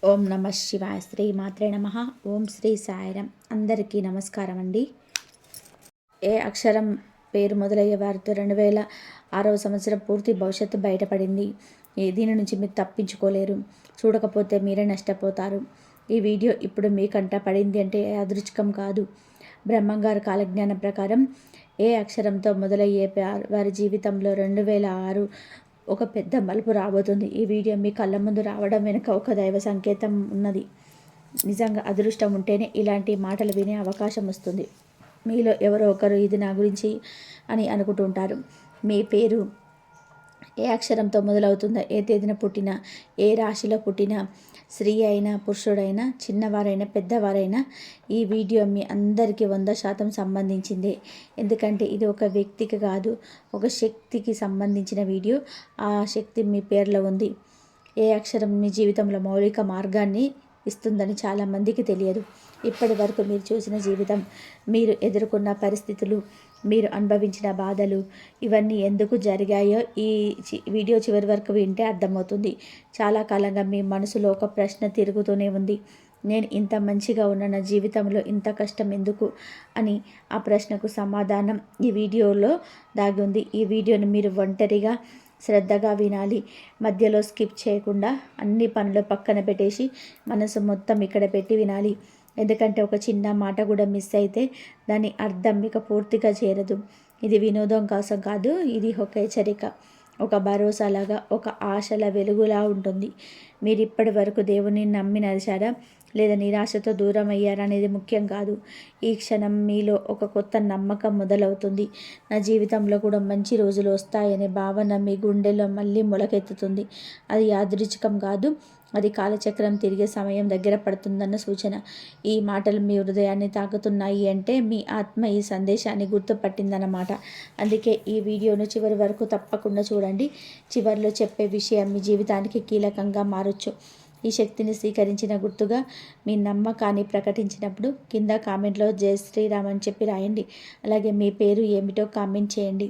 ఓం నమ శివాయ. శ్రీ మాత్రే నమ. ఓం శ్రీ సాయిరం. అందరికీ నమస్కారం అండి. ఏ అక్షరం పేరు మొదలయ్యే వారితో 2006వ సంవత్సరం పూర్తి భవిష్యత్తు బయటపడింది. దీని నుంచి మీరు తప్పించుకోలేరు. చూడకపోతే మీరే నష్టపోతారు. ఈ వీడియో ఇప్పుడు మీ కంట పడింది అంటే అదృష్టం కాదు. బ్రహ్మంగారు కాలజ్ఞానం ప్రకారం ఏ అక్షరంతో మొదలయ్యే వారి జీవితంలో 2006 ఒక పెద్ద మలుపు రాబోతుంది. ఈ వీడియో మీ కళ్ళ ముందు రావడం వెనుక ఒక దైవ సంకేతం ఉన్నది. నిజంగా అదృష్టం ఉంటేనే ఇలాంటి మాటలు వినే అవకాశం వస్తుంది. మీలో ఎవరో ఒకరు ఇది నా గురించి అని అనుకుంటుంటారు. మీ పేరు ఏ అక్షరంతో మొదలవుతుందో, ఏ తేదీన పుట్టినా, ఏ రాశిలో పుట్టినా, స్త్రీ అయినా పురుషుడైనా, చిన్నవారైనా పెద్దవారైనా ఈ వీడియో మీ అందరికీ 100% సంబంధించిందే. ఎందుకంటే ఇది ఒక వ్యక్తికి కాదు, ఒక శక్తికి సంబంధించిన వీడియో. ఆ శక్తి మీ పేరులో ఉంది. ఏ అక్షరం మీ జీవితంలో మౌలిక మార్గాన్ని ఇస్తుందని చాలామందికి తెలియదు. ఇప్పటి వరకు మీరు చూసిన జీవితం, మీరు ఎదుర్కొన్న పరిస్థితులు, మీరు అనుభవించిన బాధలు, ఇవన్నీ ఎందుకు జరిగాయో ఈ వీడియో చివరి వరకు వింటే అర్థమవుతుంది. చాలా కాలంగా మీ మనసులో ఒక ప్రశ్న తిరుగుతూనే ఉంది. నేను ఇంత మంచిగా ఉన్న నా జీవితంలో ఇంత కష్టం ఎందుకు అని. ఆ ప్రశ్నకు సమాధానం ఈ వీడియోలో దాగి ఉంది. ఈ వీడియోని మీరు ఒంటరిగా శ్రద్ధగా వినాలి. మధ్యలో స్కిప్ చేయకుండా అన్ని పనులు పక్కన పెట్టేసి మనసు మొత్తం ఇక్కడ పెట్టి వినాలి. ఎందుకంటే ఒక చిన్న మాట కూడా మిస్ అయితే దాని అర్థం మీకు పూర్తిగా చేరదు. ఇది వినోదం కోసం కాదు, ఇది ఒక హెచ్చరిక, ఒక భరోసాలాగా, ఒక ఆశల వెలుగులా ఉంటుంది. మీరు ఇప్పటి వరకు దేవుని నమ్మి నడిచారా లేదా నిరాశతో దూరం అయ్యారా అనేది ముఖ్యం కాదు. ఈ క్షణం మీలో ఒక కొత్త నమ్మకం మొదలవుతుంది. నా జీవితంలో కూడా మంచి రోజులు వస్తాయనే భావన మీ గుండెలో మళ్ళీ మొలకెత్తుతుంది. అది యాదృచ్ఛికం కాదు, అది కాలచక్రం తిరిగే సమయం దగ్గర పడుతుందన్న సూచన. ఈ మాటలు మీ హృదయాన్ని తాకుతున్నాయి అంటే మీ ఆత్మ ఈ సందేశాన్ని గుర్తుపట్టిందన్నమాట. అందుకే ఈ వీడియోను చివరి వరకు తప్పకుండా చూడండి. చివరిలో చెప్పే విషయం మీ జీవితానికి కీలకంగా మారొచ్చు. ఈ శక్తిని స్వీకరించిన గుర్తుగా మీ నమ్మకాన్ని ప్రకటించినప్పుడు కింద కామెంట్లో జై శ్రీరామ్ అని చెప్పి రాయండి. అలాగే మీ పేరు ఏమిటో కామెంట్ చేయండి.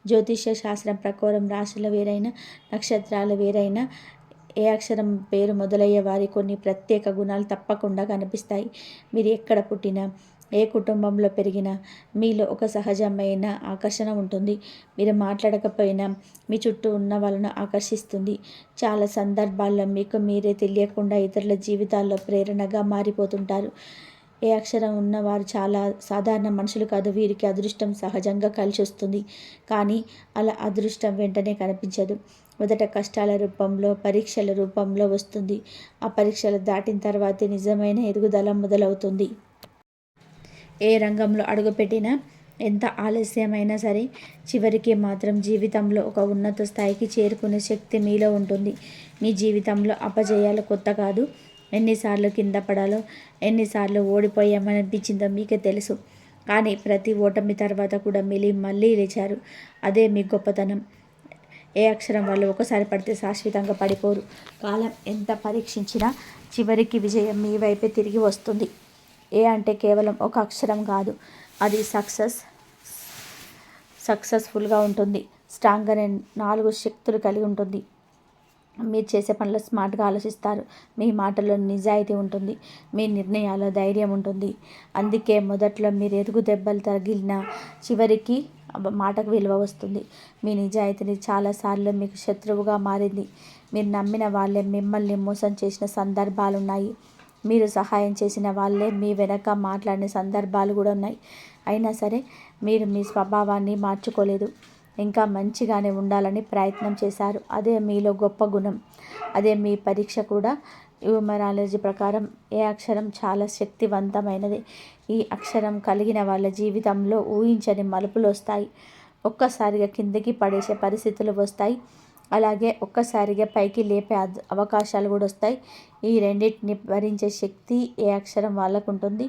జ్యోతిష్య శాస్త్రం ప్రకారం రాశులు వేరైనా, నక్షత్రాలు వేరైనా, ఏ అక్షరం పేరు మొదలయ్యే వారి కొన్ని ప్రత్యేక గుణాలు తప్పకుండా కనిపిస్తాయి. మీరు ఎక్కడ పుట్టినా, ఏ కుటుంబంలో పెరిగినా మీలో ఒక సహజమైన ఆకర్షణ ఉంటుంది. మీరు మాట్లాడకపోయినా మీ చుట్టూ ఉన్న వాళ్ళను ఆకర్షిస్తుంది. చాలా సందర్భాల్లో మీకు మీరే తెలియకుండా ఇతరుల జీవితాల్లో ప్రేరణగా మారిపోతుంటారు. ఏ అక్షరం ఉన్నవారు చాలా సాధారణ మనుషులు కాదు. వీరికి అదృష్టం సహజంగా కలిసి వస్తుంది. కానీ అలా అదృష్టం వెంటనే కనిపించదు. మొదట కష్టాల రూపంలో, పరీక్షల రూపంలో వస్తుంది. ఆ పరీక్షలు దాటిన తర్వాతే నిజమైన ఎదుగుదల మొదలవుతుంది. ఏ రంగంలో అడుగుపెట్టినా, ఎంత ఆలస్యమైనా సరే చివరికి మాత్రం జీవితంలో ఒక ఉన్నత స్థాయికి చేరుకునే శక్తి మీలో ఉంటుంది. మీ జీవితంలో అపజయాలు కొత్త కాదు. ఎన్నిసార్లు కింద పడాలో, ఎన్నిసార్లు ఓడిపోయామని అనిపించిందో మీకే తెలుసు. కానీ ప్రతి ఓటమి తర్వాత కూడా మళ్ళీ లేచారు. అదే మీ గొప్పతనం. ఏ అక్షరం వాళ్ళు ఒకసారి పడితే శాశ్వతంగా పడిపోరు. కాలం ఎంత పరీక్షించినా చివరికి విజయం మీ వైపే తిరిగి వస్తుంది. ఏ అంటే కేవలం ఒక అక్షరం కాదు, అది సక్సెస్ఫుల్గా ఉంటుంది. స్ట్రాంగ్ అనే 4 శక్తులు కలిగి ఉంటుంది. మీరు చేసే పనులు స్మార్ట్గా ఆలోచిస్తారు. మీ మాటల్లో నిజాయితీ ఉంటుంది. మీ నిర్ణయాల్లో ధైర్యం ఉంటుంది. అందుకే మొదట్లో మీరు ఎదుగు దెబ్బలు తగిలినా చివరికి మాటకు విలువ వస్తుంది. మీ నిజాయితీని చాలాసార్లు మీకు శత్రువుగా మారింది. మీరు నమ్మిన వాళ్ళే మిమ్మల్ని మోసం చేసిన సందర్భాలున్నాయి. మీరు సహాయం చేసిన వాళ్ళే మీ వెనక మాట్లాడిన సందర్భాలు కూడా ఉన్నాయి. అయినా సరే మీరు మీ స్వభావాన్ని మార్చుకోలేదు. ఇంకా మంచిగానే ఉండాలని ప్రయత్నం చేశారు. అదే మీలో గొప్ప గుణం. అదే మీ పరీక్ష కూడా. న్యూమరాలజీ ప్రకారం ఏ అక్షరం చాలా శక్తివంతమైనది. ఈ అక్షరం కలిగిన వాళ్ళ జీవితంలో ఊహించని మలుపులు వస్తాయి. ఒక్కసారిగా కిందకి పడేసే పరిస్థితులు వస్తాయి. అలాగే ఒక్కసారిగా పైకి లేపే అవకాశాలు కూడా వస్తాయి. ఈ రెండింటిని భరించే శక్తి ఏ అక్షరం వాళ్ళకు ఉంటుంది.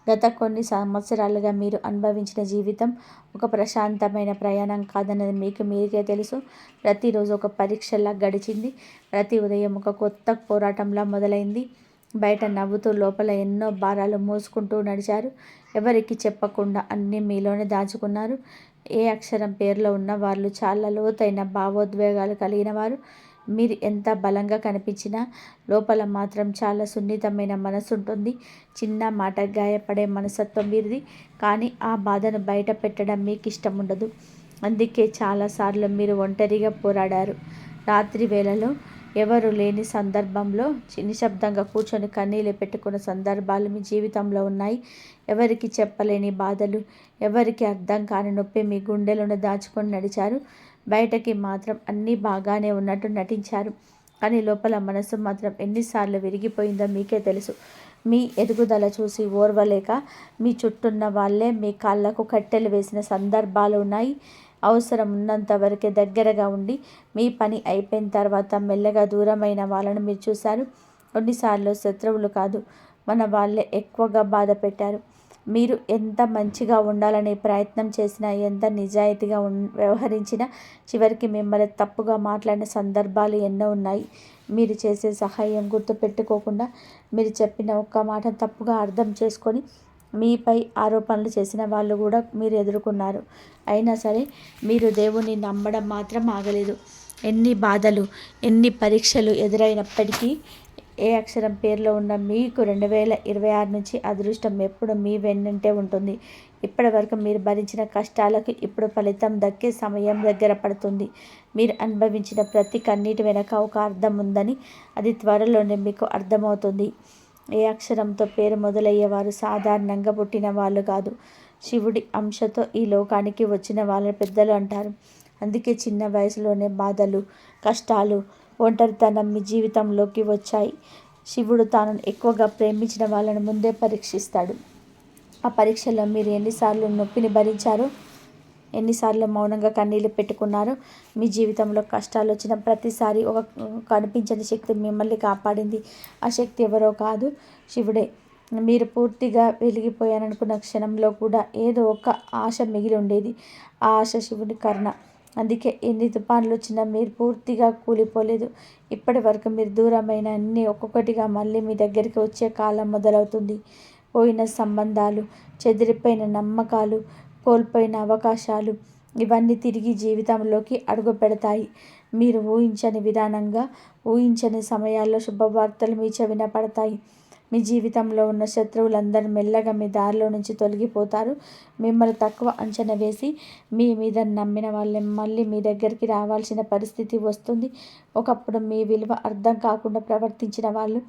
గత కొన్ని సంవత్సరాలుగా మీరు అనుభవించిన జీవితం ఒక ప్రశాంతమైన ప్రయాణం కాదన్నది మీకు మీకే తెలుసు. ప్రతిరోజు ఒక పరీక్షలా గడిచింది. ప్రతి ఉదయం ఒక కొత్త పోరాటంలా మొదలైంది. బయట నవ్వుతూ లోపల ఎన్నో భారాలు మోసుకుంటూ నడిచారు. ఎవరికి చెప్పకుండా అన్నీ మీలోనే దాచుకున్నారు. ఏ అక్షరం పేరులో ఉన్న వాళ్ళు చాలా లోతైన భావోద్వేగాలు కలిగిన వారు. మీరు ఎంత బలంగా కనిపించినా లోపల మాత్రం చాలా సున్నితమైన మనసు ఉంటుంది. చిన్న మాట గాయపడే మనస్తత్వం మీరిది. కానీ ఆ బాధను బయట పెట్టడం మీకు ఇష్టం ఉండదు. అందుకే చాలాసార్లు మీరు ఒంటరిగా పోరాడారు. రాత్రి వేళలో ఎవరు లేని సందర్భంలో నిశ్శబ్దంగా కూర్చొని కన్నీళ్ళు పెట్టుకున్న సందర్భాలు మీ జీవితంలో ఉన్నాయి. ఎవరికి చెప్పలేని బాధలు, ఎవరికి అర్థం కాని నొప్పి మీ గుండెలను దాచుకొని నడిచారు. బయటకి మాత్రం అన్నీ బాగానే ఉన్నట్టు నటించారు. కానీ లోపల మనసు మాత్రం ఎన్నిసార్లు విరిగిపోయిందో మీకే తెలుసు. మీ ఎదుగుదల చూసి ఓర్వలేక మీ చుట్టూన్న వాళ్ళే మీ కాళ్ళకు కట్టెలు వేసిన సందర్భాలు ఉన్నాయి. అవసరం ఉన్నంత వరకే దగ్గరగా ఉండి మీ పని అయిపోయిన తర్వాత మెల్లగా దూరమైన వాళ్ళను మీరు చూశారు. కొన్నిసార్లు శత్రువులు కాదు, మన వాళ్ళే ఎక్కువగా బాధ పెట్టారు. మీరు ఎంత మంచిగా ఉండాలనే ప్రయత్నం చేసినా, ఎంత నిజాయితీగా వ్యవహరించినా చివరికి మిమ్మల్ని తప్పుగా మాట్లాడిన సందర్భాలు ఎన్నో ఉన్నాయి. మీరు చేసే సహాయం గుర్తుపెట్టుకోకుండా, మీరు చెప్పిన ఒక్క మాట తప్పుగా అర్థం చేసుకొని మీపై ఆరోపణలు చేసిన వాళ్ళు కూడా మీరు ఎదుర్కొన్నారు. అయినా సరే మీరు దేవుణ్ణి నమ్మడం మాత్రం ఆగలేదు. ఎన్ని బాధలు, ఎన్ని పరీక్షలు ఎదురైనప్పటికీ ఏ అక్షరం పేరులో ఉన్న మీకు 2026 నుంచి అదృష్టం ఎప్పుడు మీ వెన్నంటే ఉంటుంది. ఇప్పటి వరకు మీరు భరించిన కష్టాలకు ఇప్పుడు ఫలితం దక్కే సమయం దగ్గర పడుతుంది. మీరు అనుభవించిన ప్రతి కన్నీటి వెనక ఒక అర్థం ఉందని అది త్వరలోనే మీకు అర్థమవుతుంది. ఏ అక్షరంతో పేరు మొదలయ్యేవారు సాధారణంగా పుట్టిన వాళ్ళు కాదు. శివుడి అంశతో ఈ లోకానికి వచ్చిన వాళ్ళని పెద్దలు అంటారు. అందుకే చిన్న వయసులోనే బాధలు, కష్టాలు, ఒంటరితనం మీ జీవితంలోకి వచ్చాయి. శివుడు తాను ఎక్కువగా ప్రేమించిన వాళ్ళని ముందే పరీక్షిస్తాడు. ఆ పరీక్షలో మీరు ఎన్నిసార్లు నొప్పిని భరించారో, ఎన్నిసార్లు మౌనంగా కన్నీళ్ళు పెట్టుకున్నారో, మీ జీవితంలో కష్టాలు వచ్చిన ప్రతిసారి ఒక కనిపించని శక్తి మిమ్మల్ని కాపాడింది. ఆ శక్తి ఎవరో కాదు, శివుడే. మీరు పూర్తిగా వెలిగిపోయారనుకున్న క్షణంలో కూడా ఏదో ఒక ఆశ మిగిలి ఉండేది. ఆ ఆశ శివుని కరుణ. అందుకే ఎన్ని తుఫాన్లు వచ్చినా మీరు పూర్తిగా కూలిపోలేదు. ఇప్పటి వరకు మీరు దూరమైన అన్నీ ఒక్కొక్కటిగా మళ్ళీ మీ దగ్గరికి వచ్చే కాలం మొదలవుతుంది. పోయిన సంబంధాలు, చెదిరిపోయిన నమ్మకాలు, కోల్పోయిన అవకాశాలు ఇవన్నీ తిరిగి జీవితంలోకి అడుగు పెడతాయి. మీరు ఊహించని విధానంగా, ఊహించని సమయాల్లో శుభవార్తలు మీ చెవిన పడతాయి. మీ జీవితంలో ఉన్న శత్రువులందరూ మెల్లగా మీ దారిలో నుంచి తొలగిపోతారు. మిమ్మల్ని తక్కువ అంచనా వేసి మీ మీద నమ్మిన వాళ్ళే మళ్ళీ మీ దగ్గరికి రావాల్సిన పరిస్థితి వస్తుంది. ఒకప్పుడు మీ విలువ అర్థం కాకుండా ప్రవర్తించిన వాళ్ళు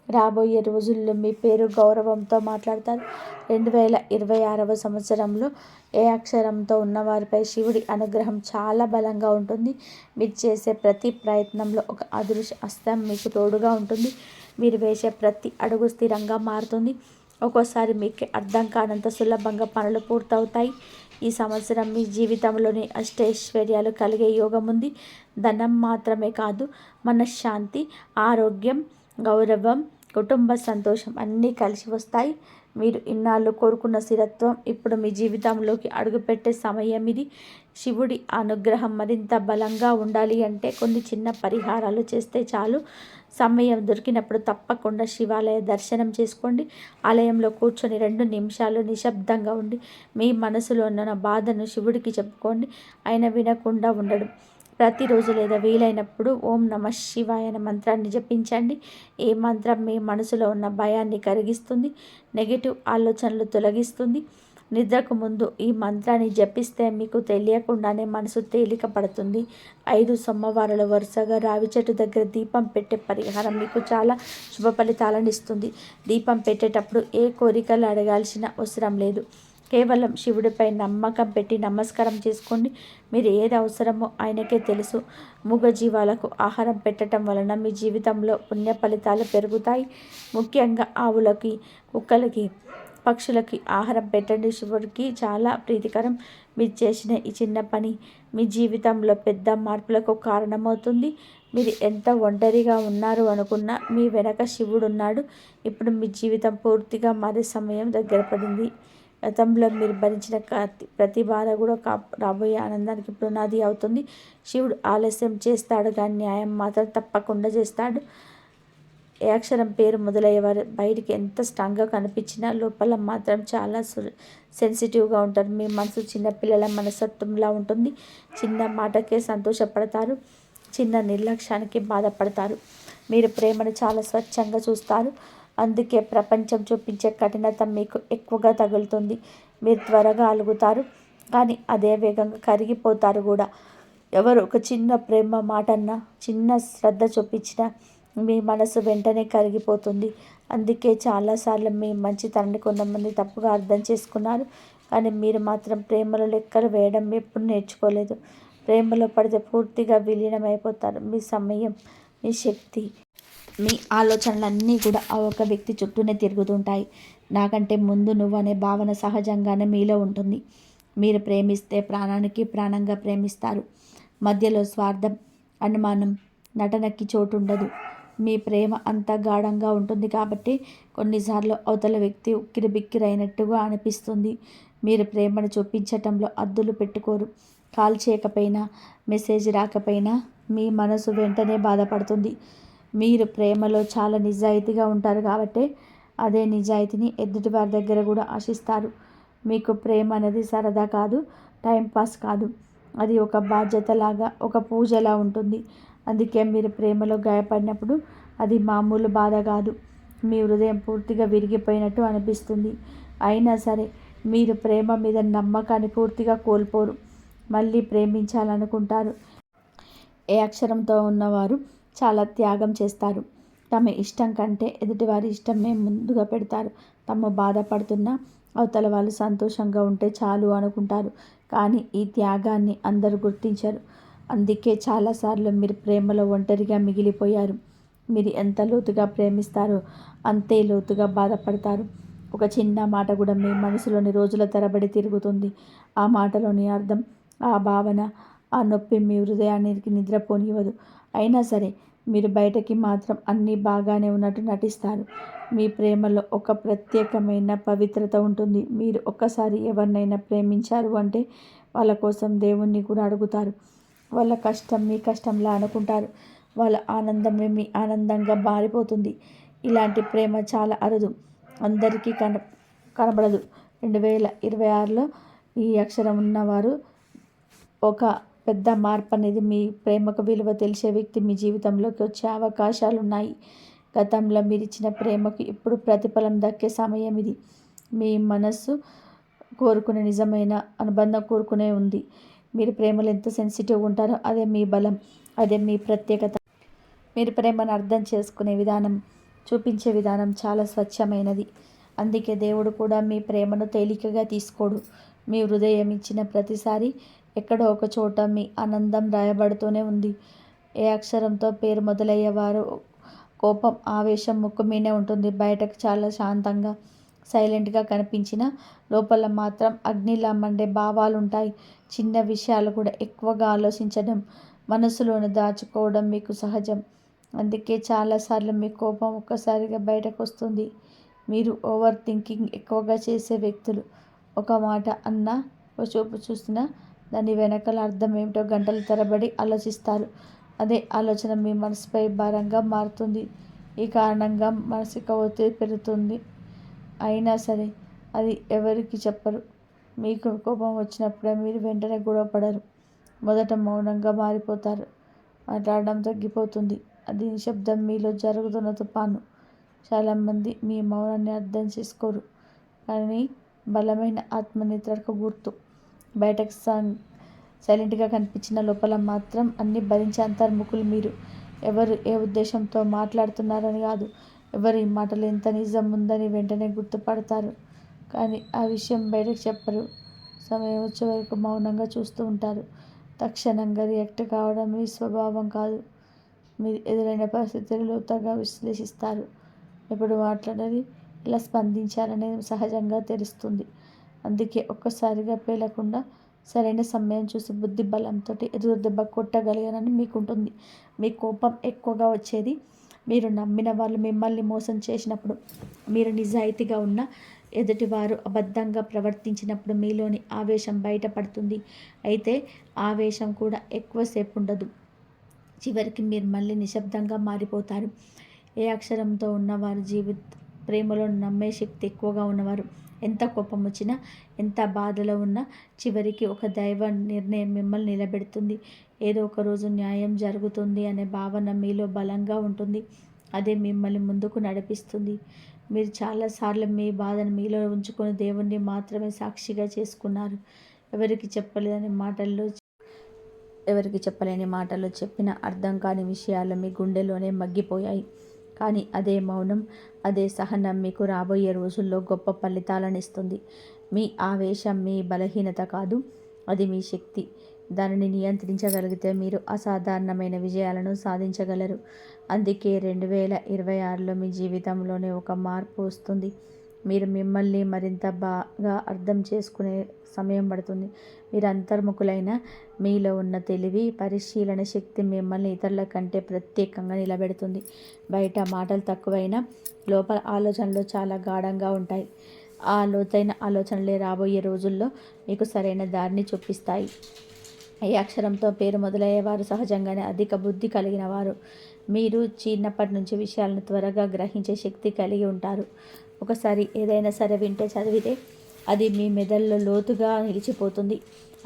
రాబోయే రోజుల్లో మీ పేరు గౌరవంతో మాట్లాడతారు. 2026వ సంవత్సరంలో ఏ అక్షరంతో ఉన్నవారిపై శివుడి అనుగ్రహం చాలా బలంగా ఉంటుంది. మీరు చేసే ప్రతి ప్రయత్నంలో ఒక అదృశ్య హస్తం మీకు తోడుగా ఉంటుంది. మీరు వేసే ప్రతి అడుగు స్థిరంగా మారుతుంది. ఒక్కోసారి మీకు అర్థం కానంత సులభంగా పనులు పూర్తవుతాయి. ఈ సంవత్సరం మీ జీవితంలోని అష్టైశ్వర్యాలు కలిగే యోగం ఉంది. ధనం మాత్రమే కాదు, మనశ్శాంతి, ఆరోగ్యం, గౌరవం, కుటుంబ సంతోషం అన్నీ కలిసి వస్తాయి. మీరు ఇన్నాళ్ళు కోరుకున్న స్థిరత్వం ఇప్పుడు మీ జీవితంలోకి అడుగుపెట్టే సమయం ఇది. శివుడి అనుగ్రహం మరింత బలంగా ఉండాలి అంటే కొన్ని చిన్న పరిహారాలు చేస్తే చాలు. సమయం దొరికినప్పుడు తప్పకుండా శివాలయ దర్శనం చేసుకోండి. ఆలయంలో కూర్చొని 2 నిమిషాలు నిశ్శబ్దంగా ఉండి మీ మనసులో ఉన్న బాధను శివుడికి చెప్పుకోండి. ఆయన వినకుండా ఉండడు. ప్రతిరోజు లేదా వీలైనప్పుడు ఓం నమః శివాయ అనే మంత్రాన్ని జపించండి. ఈ మంత్రం మీ మనసులో ఉన్న భయాన్ని కరిగిస్తుంది, నెగిటివ్ ఆలోచనలు తొలగిస్తుంది. నిద్రకు ముందు ఈ మంత్రాన్ని జపిస్తే మీకు తెలియకుండానే మనసు తేలిక పడుతుంది. 5 సోమవారాలు వరుసగా రావి చెట్టు దగ్గర దీపం పెట్టే పరిహారం మీకు చాలా శుభ ఫలితాలను ఇస్తుంది. దీపం పెట్టేటప్పుడు ఏ కోరికలు అడగాల్సిన అవసరం లేదు. కేవలం శివుడిపై నమ్మకం పెట్టి నమస్కారం చేసుకోండి. మీరు ఏది అవసరమో ఆయనకే తెలుసు. మూగజీవాలకు ఆహారం పెట్టడం వలన మీ జీవితంలో పుణ్య ఫలితాలు పెరుగుతాయి. ముఖ్యంగా ఆవులకి, కుక్కలకి, పక్షులకి ఆహారం పెట్టండి. శివుడికి చాలా ప్రీతికరం. మీరు చేసిన ఈ చిన్న పని మీ జీవితంలో పెద్ద మార్పులకు కారణమవుతుంది. మీరు ఎంత ఒంటరిగా ఉన్నారు అనుకున్నా మీ వెనక శివుడు ఉన్నాడు. ఇప్పుడు మీ జీవితం పూర్తిగా మారే సమయం దగ్గర పడింది. గతంలో మీరు భరించిన ప్రతి బాధ కూడా రాబోయే ఆనందానికి పునాది అవుతుంది. శివుడు ఆలస్యం చేస్తాడు కానీ న్యాయం మాత్రం తప్పకుండా చేస్తాడు. ఏ అక్షరం పేరు మొదలయ్యేవారు బయటికి ఎంత స్ట్రాంగ్గా కనిపించినా లోపల మాత్రం చాలా సెన్సిటివ్గా ఉంటారు. మీ మనసు చిన్నపిల్లల మనస్తత్వంలా ఉంటుంది. చిన్న మాటకే సంతోషపడతారు. చిన్న నిర్లక్ష్యానికి బాధపడతారు. మీరు ప్రేమను చాలా స్వచ్ఛంగా చూస్తారు. అందుకే ప్రపంచం చూపించే కఠినత మీకు ఎక్కువగా తగులుతుంది. మీరు త్వరగా అలుగుతారు, కానీ అదే వేగంగా కరిగిపోతారు కూడా. ఎవరు ఒక చిన్న ప్రేమ మాటన్నా, చిన్న శ్రద్ధ చూపించినా మీ మనసు వెంటనే కరిగిపోతుంది. అందుకే చాలాసార్లు మీ మంచితనాన్ని కొంతమంది తప్పుగా అర్థం చేసుకున్నారు. కానీ మీరు మాత్రం ప్రేమలో లెక్కలు వేయడం ఎప్పుడు నేర్చుకోలేదు. ప్రేమలో పడితే పూర్తిగా విలీనమైపోతారు. మీ సమయం, మీ శక్తి, మీ ఆలోచనలన్నీ కూడా ఆ ఒక వ్యక్తి చుట్టూనే తిరుగుతుంటాయి. నాకంటే ముందు నువ్వు అనే భావన సహజంగానే మీలో ఉంటుంది. మీరు ప్రేమిస్తే ప్రాణానికి ప్రాణంగా ప్రేమిస్తారు. మధ్యలో స్వార్థం, అనుమానం, నటనకి చోటు ఉండదు. మీ ప్రేమ అంత గాఢంగా ఉంటుంది కాబట్టి కొన్నిసార్లు అవతల వ్యక్తి ఉక్కిరిబిక్కిరైనట్టుగా అనిపిస్తుంది. మీరు ప్రేమను చూపించటంలో అద్దులు పెట్టుకోరు. కాల్ చేయకపోయినా, మెసేజ్ రాకపోయినా మీ మనసు వెంటనే బాధపడుతుంది. మీరు ప్రేమలో చాలా నిజాయితీగా ఉంటారు కాబట్టి అదే నిజాయితీని ఎదుటివారి దగ్గర కూడా ఆశిస్తారు. మీకు ప్రేమ అనేది సరదా కాదు, టైంపాస్ కాదు. అది ఒక బాధ్యతలాగా, ఒక పూజలా ఉంటుంది. అందుకే మీరు ప్రేమలో గాయపడినప్పుడు అది మామూలు బాధ కాదు. మీ హృదయం పూర్తిగా విరిగిపోయినట్టు అనిపిస్తుంది. అయినా సరే మీరు ప్రేమ మీద నమ్మకాన్ని పూర్తిగా కోల్పోరు. మళ్ళీ ప్రేమించాలనుకుంటారు. ఏ అక్షరంతో ఉన్నవారు చాలా త్యాగం చేస్తారు. తమ ఇష్టం కంటే ఎదుటివారి ఇష్టమే ముందుగా పెడతారు. తాము బాధపడుతున్నా అవతల వాళ్ళు సంతోషంగా ఉంటే చాలు అనుకుంటారు. కానీ ఈ త్యాగాన్ని అందరూ గుర్తించరు. అందుకే చాలాసార్లు మీరు ప్రేమలో ఒంటరిగా మిగిలిపోయారు. మీరు ఎంత లోతుగా ప్రేమిస్తారో అంతే లోతుగా బాధపడతారు. ఒక చిన్న మాట కూడా మీ మనసులోని రోజుల తరబడి తిరుగుతుంది. ఆ మాటలోని అర్థం, ఆ భావన, ఆ నొప్పి మీ హృదయానికి నిద్రపోనివ్వదు. అయినా సరే మీరు బయటకి మాత్రం అన్నీ బాగానే ఉన్నట్టు నటిస్తారు. మీ ప్రేమలో ఒక ప్రత్యేకమైన పవిత్రత ఉంటుంది. మీరు ఒక్కసారి ఎవరినైనా ప్రేమించారు అంటే వాళ్ళ కోసం దేవుణ్ణి కూడా అడుగుతారు. వాళ్ళ కష్టం మీ కష్టంలా అనుకుంటారు. వాళ్ళ ఆనందమే మీ ఆనందంగా మారిపోతుంది. ఇలాంటి ప్రేమ చాలా అరుదు, అందరికీ కనబడదు. 2026లో ఈ అక్షరం ఉన్నవారు ఒక పెద్ద మార్పు అనేది, మీ ప్రేమకు విలువ తెలిసే వ్యక్తి మీ జీవితంలోకి వచ్చే అవకాశాలు ఉన్నాయి. గతంలో మీరు ఇచ్చిన ప్రేమకు ఇప్పుడు ప్రతిఫలం దక్కే సమయం ఇది. మీ మనస్సు కోరుకునే నిజమైన అనుబంధం కోరుకునే ఉంది. మీరు ప్రేమలో ఎంత సెన్సిటివ్ ఉంటారో అదే మీ బలం, అదే మీ ప్రత్యేకత. మీరు ప్రేమను అర్థం చేసుకునే విధానం, చూపించే విధానం చాలా స్వచ్ఛమైనది. అందుకే దేవుడు కూడా మీ ప్రేమను తేలికగా తీసుకోడు. మీ హృదయం ఇచ్చిన ప్రతిసారి ఎక్కడో ఒక చోట మీ ఆనందం రాయబడుతూనే ఉంది. ఏ అక్షరంతో పేరు మొదలయ్యేవారు కోపం, ఆవేశం ముక్కు మీనే ఉంటుంది. బయటకు చాలా శాంతంగా, సైలెంట్గా కనిపించిన లోపల మాత్రం అగ్నిలా మండే భావాలుంటాయి. చిన్న విషయాలు కూడా ఎక్కువగా ఆలోచించడం, మనసులోనే దాచుకోవడం మీకు సహజం. అందుకే చాలాసార్లు మీ కోపం ఒక్కసారిగా బయటకు వస్తుంది. మీరు ఓవర్ థింకింగ్ ఎక్కువగా చేసే వ్యక్తులు. ఒక మాట అన్నా, ఒక చూపు చూసినా దాని వెనకాల అర్థం ఏమిటో గంటల తరబడి ఆలోచిస్తారు. అదే ఆలోచన మీ మనసుపై భారంగా మారుతుంది. ఈ కారణంగా మానసిక ఒత్తిడి పెరుగుతుంది. అయినా సరే అది ఎవరికి చెప్పరు. మీకు కోపం వచ్చినప్పుడే మీరు వెంటనే గొడవపడరు. మొదట మౌనంగా మారిపోతారు. మాట్లాడడం తగ్గిపోతుంది. అది నిశ్శబ్దం, మీలో జరుగుతున్న తుఫాను. చాలామంది మీ మౌనాన్ని అర్థం చేసుకోరు, కానీ బలమైన ఆత్మనియంత్రణకు గుర్తు. బయటకు సైలెంట్గా కనిపించిన లోపల మాత్రం అన్నీ భరించే అంతర్ముఖులు మీరు. ఎవరు ఏ ఉద్దేశంతో మాట్లాడుతున్నారని కాదు, ఎవరి మాటలు ఎంత నిజం ఉందని వెంటనే గుర్తుపడతారు. కానీ ఆ విషయం బయటకు చెప్పరు. సమయం వచ్చే వరకు మౌనంగా చూస్తూ ఉంటారు. తక్షణంగా రియాక్ట్ కావడం మీ స్వభావం కాదు. మీరు ఎదురైన పరిస్థితులు లోతుగా విశ్లేషిస్తారు. ఎప్పుడు మాట్లాడాలి, ఎలా స్పందించాలనేది సహజంగా తెలుస్తుంది. అందుకే ఒక్కసారిగా పేలకుండా సరైన సమయం చూసి బుద్ధి బలంతో ఎదురు దెబ్బ కొట్టగలిగానని మీకుంటుంది. మీ కోపం ఎక్కువగా వచ్చేది మీరు నమ్మిన వాళ్ళు మిమ్మల్ని మోసం చేసినప్పుడు, మీరు నిజాయితీగా ఉన్న ఎదుటివారు అబద్ధంగా ప్రవర్తించినప్పుడు మీలోని ఆవేశం బయటపడుతుంది. అయితే ఆవేశం కూడా ఎక్కువసేపు ఉండదు. చివరికి మీరు మళ్ళీ నిశ్శబ్దంగా మారిపోతారు. ఏ అక్షరంతో ఉన్నవారు ప్రేమలో నమ్మే శక్తి ఎక్కువగా ఉన్నవారు. ఎంత కోపం వచ్చినా, ఎంత బాధలో ఉన్నా చివరికి ఒక దైవ నిర్ణయం మిమ్మల్ని నిలబెడుతుంది. ఏదో ఒక రోజు న్యాయం జరుగుతుంది అనే భావన మీలో బలంగా ఉంటుంది. అదే మిమ్మల్ని ముందుకు నడిపిస్తుంది. మీరు చాలాసార్లు మీ బాధను మీలో ఉంచుకొని దేవుణ్ణి మాత్రమే సాక్షిగా చేసుకున్నారు. ఎవరికి చెప్పలేని మాటల్లో చెప్పిన అర్థం కాని విషయాలు మీ గుండెలోనే మగ్గిపోయాయి. కానీ అదే మౌనం, అదే సహనం మీకు రాబోయే రోజుల్లో గొప్ప ఫలితాలను ఇస్తుంది. మీ ఆవేశం మీ బలహీనత కాదు, అది మీ శక్తి. దానిని నియంత్రించగలిగితే మీరు అసాధారణమైన విజయాలను సాధించగలరు. అందుకే 2026లో మీ జీవితంలోనే ఒక మార్పు వస్తుంది. మీరు మిమ్మల్ని మరింత బాగా అర్థం చేసుకునే సమయం పడుతుంది. మీరు అంతర్ముఖులైన మీలో ఉన్న తెలివి, పరిశీలన శక్తి మిమ్మల్ని ఇతరుల కంటే ప్రత్యేకంగా నిలబెడుతుంది. బయట మాటలు తక్కువైనా లోపల ఆలోచనలు చాలా గాఢంగా ఉంటాయి. ఆ లోతైన ఆలోచనలే రాబోయే రోజుల్లో మీకు సరైన దారిని చూపిస్తాయి. ఏ అక్షరంతో పేరు మొదలయ్యేవారు సహజంగానే అధిక బుద్ధి కలిగిన వారు. మీరు చిన్నప్పటి నుంచి విషయాలను త్వరగా గ్రహించే శక్తి కలిగి ఉంటారు. ఒకసారి ఏదైనా సరే చదివితే అది మీ మెదడులో లోతుగా నిలిచిపోతుంది.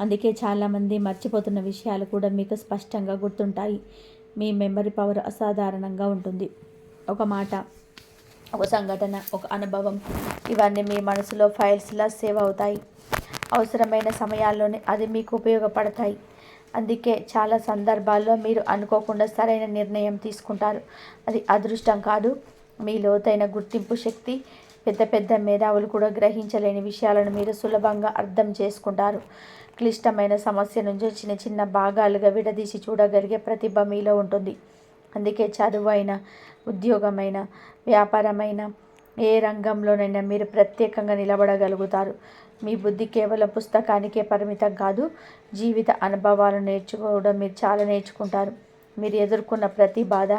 అందుకే చాలామంది మర్చిపోతున్న విషయాలు కూడా మీకు స్పష్టంగా గుర్తుంటాయి. మీ మెమరీ పవర్ అసాధారణంగా ఉంటుంది. ఒక మాట, ఒక సంఘటన, ఒక అనుభవం, ఇవన్నీ మీ మనసులో ఫైల్స్లా సేవ్ అవుతాయి. అవసరమైన సమయాల్లోనే అది మీకు ఉపయోగపడతాయి. అందుకే చాలా సందర్భాల్లో మీరు అనుకోకుండా సరైన నిర్ణయం తీసుకుంటారు. అది అదృష్టం కాదు, మీ లోతైన గుర్తింపు శక్తి. పెద్ద పెద్ద మేధావులు కూడా గ్రహించలేని విషయాలను మీరు సులభంగా అర్థం చేసుకుంటారు. క్లిష్టమైన సమస్య నుంచి చిన్న చిన్న భాగాలుగా విడదీసి చూడగలిగే ప్రతిభ మీలో ఉంటుంది. అందుకే చదువైన, ఉద్యోగమైన, వ్యాపారమైన, ఏ రంగంలోనైనా మీరు ప్రత్యేకంగా నిలబడగలుగుతారు. మీ బుద్ధి కేవలం పుస్తకానికే పరిమితం కాదు, జీవిత అనుభవాలు నేర్చుకోవడం మీరు చాలా నేర్చుకుంటారు. మీరు ఎదుర్కొన్న ప్రతి బాధ,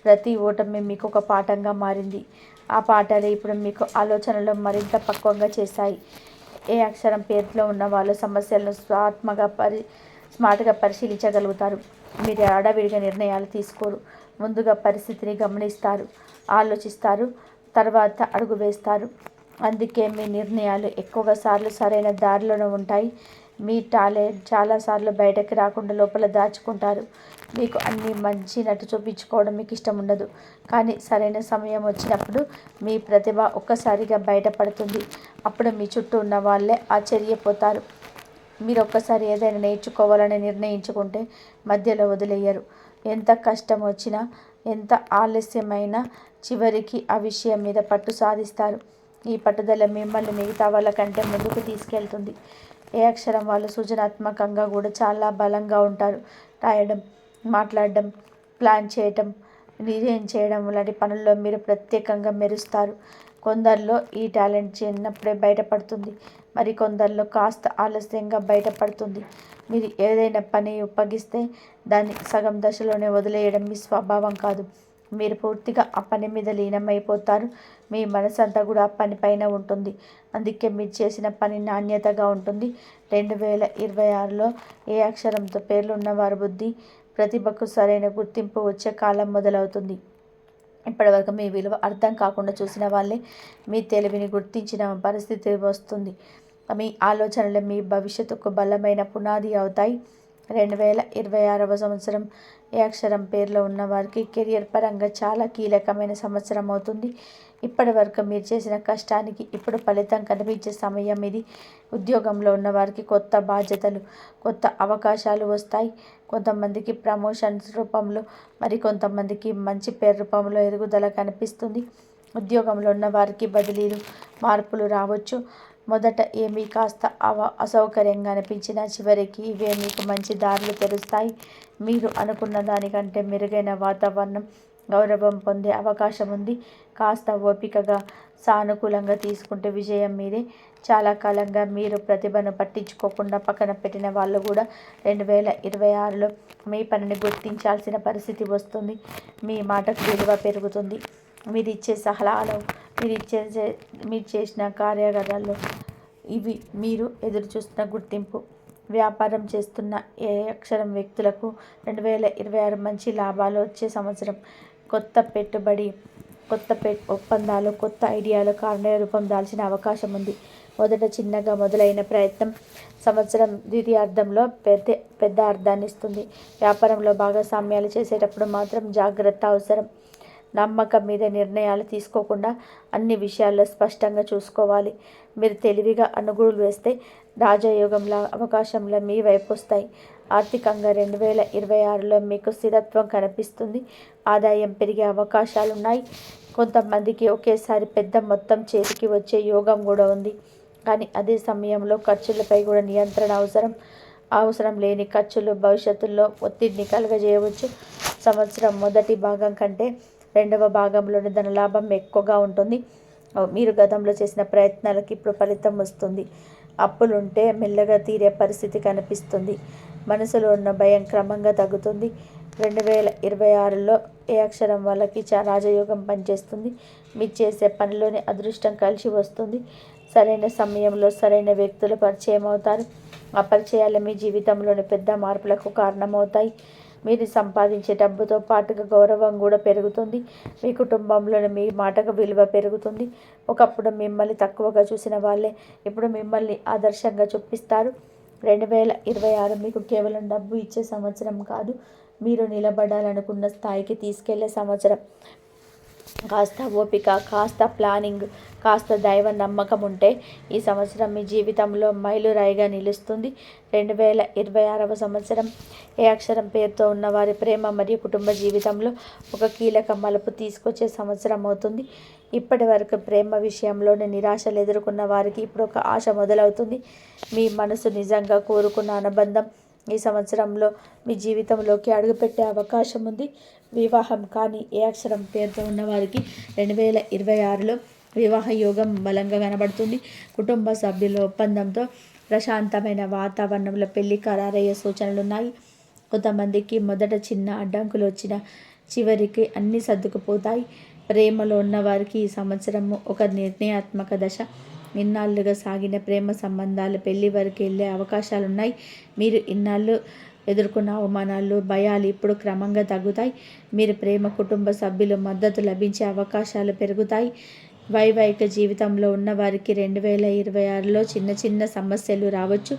ప్రతి ఓటమి మీకు ఒక పాఠంగా మారింది. ఆ పాఠాలే ఇప్పుడు మీకు ఆలోచనలో మరింత పక్వంగా చేశాయి. ఏ అక్షరం పేరులో ఉన్న వాళ్ళు సమస్యలను స్మార్ట్గా పరిశీలించగలుగుతారు. మీరు హడావిడిగా నిర్ణయాలు తీసుకోరు. ముందుగా పరిస్థితిని గమనిస్తారు, ఆలోచిస్తారు, తర్వాత అడుగు వేస్తారు. అందుకే మీ నిర్ణయాలు ఎక్కువగా సార్లు సరైన దారిలోనే ఉంటాయి. మీ టాలెంట్ చాలాసార్లు బయటకు రాకుండా లోపల దాచుకుంటారు. మీకు అన్నీ మంచినట్టు చూపించుకోవడం మీకు ఇష్టం ఉండదు. కానీ సరైన సమయం వచ్చినప్పుడు మీ ప్రతిభ ఒక్కసారిగా బయటపడుతుంది. అప్పుడు మీ చుట్టూ ఉన్న వాళ్ళే ఆశ్చర్యపోతారు. మీరు ఒక్కసారి ఏదైనా నేర్చుకోవాలని నిర్ణయించుకుంటే మధ్యలో వదిలేయరు. ఎంత కష్టం వచ్చినా, ఎంత ఆలస్యమైనా చివరికి ఆ విషయం మీద పట్టు సాధిస్తారు. ఈ పట్టుదల మిమ్మల్ని మిగతా వాళ్ళ కంటే ముందుకు తీసుకెళ్తుంది. ఏ అక్షరం వాళ్ళు సృజనాత్మకంగా కూడా చాలా బలంగా ఉంటారు. రాయడం, మాట్లాడడం, ప్లాన్ చేయటం, డిజైన్ చేయడం లాంటి పనుల్లో మీరు ప్రత్యేకంగా మెరుస్తారు. కొందరిలో ఈ టాలెంట్ చిన్నప్పుడే బయటపడుతుంది, మరి కొందరిలో కాస్త ఆలస్యంగా బయటపడుతుంది. మీరు ఏదైనా పని అప్పగిస్తే దాన్ని సగం దశలోనే వదిలేయడం మీ స్వభావం కాదు. మీరు పూర్తిగా ఆ పని మీద లీనమైపోతారు. మీ మనసంతా కూడా ఆ పనిపైన ఉంటుంది. అందుకే మీరు చేసిన పని నాణ్యతగా ఉంటుంది. 2026లో ఏ అక్షరంతో పేర్లు ఉన్నవారి బుద్ధి, ప్రతిభకు సరైన గుర్తింపు వచ్చే కాలం మొదలవుతుంది. ఇప్పటివరకు మీ విలువ అర్థం కాకుండా చూసిన వాళ్ళే మీ తెలివిని గుర్తించిన పరిస్థితి వస్తుంది. మీ ఆలోచనలు మీ భవిష్యత్తుకు బలమైన పునాది అవుతాయి. 2026వ సంవత్సరం ఏ అక్షరం పేరులో ఉన్నవారికి కెరియర్ పరంగా చాలా కీలకమైన సంవత్సరం అవుతుంది. ఇప్పటి వరకు మీరు చేసిన కష్టానికి ఇప్పుడు ఫలితం కనిపించే సమయం ఇది. ఉద్యోగంలో ఉన్నవారికి కొత్త బాధ్యతలు, కొత్త అవకాశాలు వస్తాయి. కొంతమందికి ప్రమోషన్స్ రూపంలో, మరి కొంతమందికి మంచి పేరు రూపంలో ఎదుగుదల కనిపిస్తుంది. ఉద్యోగంలో ఉన్న వారికి బదిలీలు, మార్పులు రావచ్చు. మొదట ఏమీ కాస్త అసౌకర్యంగా అనిపించినా చివరికి ఇవే మీకు మంచి దారులు తెరుస్తాయి. మీరు అనుకున్న దానికంటే మెరుగైన వాతావరణం, గౌరవం పొందే అవకాశం ఉంది. కాస్త ఓపికగా, సానుకూలంగా తీసుకుంటే విజయం మీదే. చాలా కాలంగా మీరు ప్రతిభను పట్టించుకోకుండా పక్కన పెట్టిన వాళ్ళు కూడా 2026లో మీ పనిని గుర్తించాల్సిన పరిస్థితి వస్తుంది. మీ మాటకు విలువ పెరుగుతుంది. మీరు ఇచ్చే సలహాలు, మీరు చేసిన కార్యక్రమాల్లో ఇవి మీరు ఎదురు చూస్తున్న గుర్తింపు. వ్యాపారం చేస్తున్న ఏ అక్షరం వ్యక్తులకు 2026 మంచి లాభాలు వచ్చే సంవత్సరం. కొత్త పెట్టుబడి కొత్త ఒప్పందాలు, కొత్త ఐడియాలు కార్యరూపం దాల్చిన అవకాశం ఉంది. మొదట చిన్నగా మొదలైన ప్రయత్నం సంవత్సరం ద్వితీయార్థంలో పెద్ద అర్థాన్ని ఇస్తుంది. వ్యాపారంలో భాగస్వామ్యాలు చేసేటప్పుడు మాత్రం జాగ్రత్త అవసరం. నమ్మకం మీద నిర్ణయాలు తీసుకోకుండా అన్ని విషయాల్లో స్పష్టంగా చూసుకోవాలి. మీరు తెలివిగా అడుగులు వేస్తే రాజయోగంలో అవకాశంలో మీ వైపు వస్తాయి. ఆర్థికంగా 2026లో మీకు స్థిరత్వం కనిపిస్తుంది. ఆదాయం పెరిగే అవకాశాలున్నాయి. కొంతమందికి ఒకేసారి పెద్ద మొత్తం చేతికి వచ్చే యోగం కూడా ఉంది. కానీ అదే సమయంలో ఖర్చులపై కూడా నియంత్రణ అవసరం లేని ఖర్చులు భవిష్యత్తులో ఒత్తిడిని కలుగజేయవచ్చు. సంవత్సరం మొదటి భాగం కంటే రెండవ భాగంలోని ధనలాభం ఎక్కువగా ఉంటుంది. మీరు గతంలో చేసిన ప్రయత్నాలకు ఇప్పుడు ఫలితం వస్తుంది. అప్పులుంటే మెల్లగా తీరే పరిస్థితి కనిపిస్తుంది. మనసులో ఉన్న భయం క్రమంగా తగ్గుతుంది. 2026లో ఏ అక్షరం వాళ్ళకి రాజయోగం పనిచేస్తుంది. మీరు చేసే పనిలోని అదృష్టం కలిసి వస్తుంది. సరైన సమయంలో సరైన వ్యక్తులు పరిచయం అవుతారు. ఆ పరిచయాలు మీ జీవితంలోని పెద్ద మార్పులకు కారణమవుతాయి. మీరు సంపాదించే డబ్బుతో పాటుగా గౌరవం కూడా పెరుగుతుంది. మీ కుటుంబంలోని మీ మాటకు విలువ పెరుగుతుంది. ఒకప్పుడు మిమ్మల్ని తక్కువగా చూసిన వాళ్ళే ఇప్పుడు మిమ్మల్ని ఆదర్శంగా చూపిస్తారు. 2026 మీకు కేవలం డబ్బు ఇచ్చే సంవత్సరం కాదు, మీరు నిలబడాలనుకున్న స్థాయికి తీసుకెళ్లే సంవత్సరం. కాస్త ఓపిక, కాస్త ప్లానింగ్, కాస్త దైవ నమ్మకం ఉంటే ఈ సంవత్సరం మీ జీవితంలో మైలురాయిగా నిలుస్తుంది. 2026వ సంవత్సరం ఏ అక్షరం పేరుతో ఉన్నవారి ప్రేమ మరియు కుటుంబ జీవితంలో ఒక కీలక మలుపు తీసుకొచ్చే సంవత్సరం అవుతుంది. ఇప్పటి వరకు ప్రేమ విషయంలోనే నిరాశలు ఎదుర్కొన్న వారికి ఇప్పుడు ఒక ఆశ మొదలవుతుంది. మీ మనసు నిజంగా కోరుకున్న అనుబంధం ఈ సంవత్సరంలో మీ జీవితంలోకి అడుగుపెట్టే అవకాశం ఉంది. వివాహం కానీ ఏ అక్షరం పేరుతో ఉన్నవారికి 2026లో వివాహ యోగం బలంగా కనబడుతుంది. కుటుంబ సభ్యుల ఒప్పందంతో ప్రశాంతమైన వాతావరణంలో పెళ్లి ఖరారయ్యే సూచనలున్నాయి. కొంతమందికి మొదట చిన్న అడ్డంకులు వచ్చిన చివరికి అన్నీ సర్దుకుపోతాయి. ప్రేమలో ఉన్నవారికి ఈ సంవత్సరము ఒక నిర్ణయాత్మక దశ. ఇన్నాళ్ళుగా సాగిన ప్రేమ సంబంధాలు పెళ్లి వరకు వెళ్ళే అవకాశాలున్నాయి. మీరు ఇన్నాళ్ళు ఎదుర్కొన్న అవమానాలు, భయాలు ఇప్పుడు క్రమంగా తగ్గుతాయి. మీరు ప్రేమ, కుటుంబ సభ్యుల మద్దతు లభించే అవకాశాలు పెరుగుతాయి. వైవాహిక జీవితంలో ఉన్నవారికి 2026లో చిన్న చిన్న సమస్యలు రావచ్చు,